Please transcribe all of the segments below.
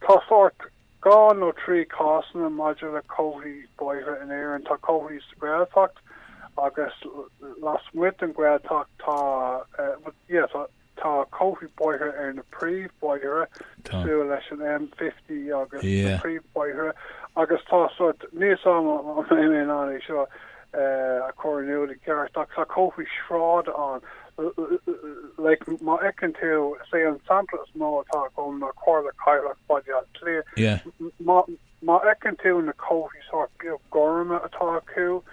tá sort gá nó trí cásan a maidir le cóhí buire in éir an tá cóhí squarefacht agus las muid an gradtacht tá cóhí buire ar na príomh buire sú leis an M50 agus na príomh buire agus tá sort níos an an seo a choirniú ceart tá cóhí shrád an like ma ekken to say an sample small talk on na corla kaila body clear ma ekken to na coffee sort of gorma attack who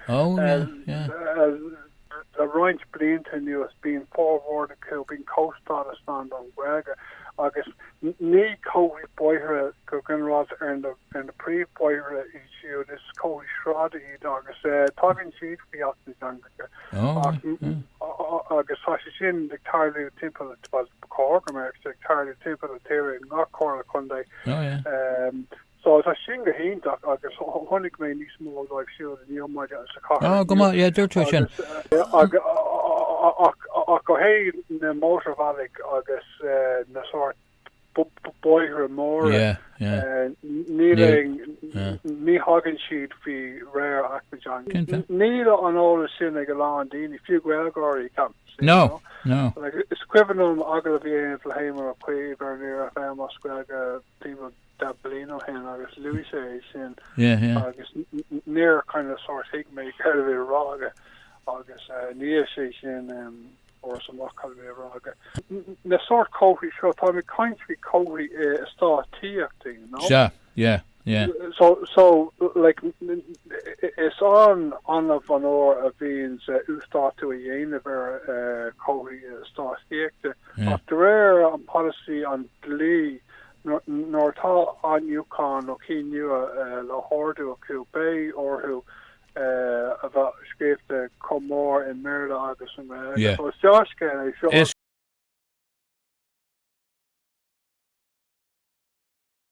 a range blinton you has been forward to being coast on a stand on wega agus ni coffee boy go gan rod and the pre boy issue this coffee shroud agus talking sheet for us the agus fa sin de tarlu timple was Cork America tarlu timple theory not Cork Sunday so it's a single hint agus honig me ní small like sure the new my go on dirtuition go hey the motor valley agus na sort boy more ní hagen sheet fi rare aquajan ní an all sin go lá dini few gwelgori come no like it's equivalent agla vi flamer a quave or near FM osquaga people Dablino hen agus Louis sin agus near kind of sort hig make out of it raga agus near sin or some more kind of raga the sort coffee show time country coffee start tea thing yeah so like it's on of an or of being start to a univer coffee start after rare on policy on Lee nor tá an Yukon o ki nu la hordu o Quebec or who about script Comor in Merida agus so Josh can is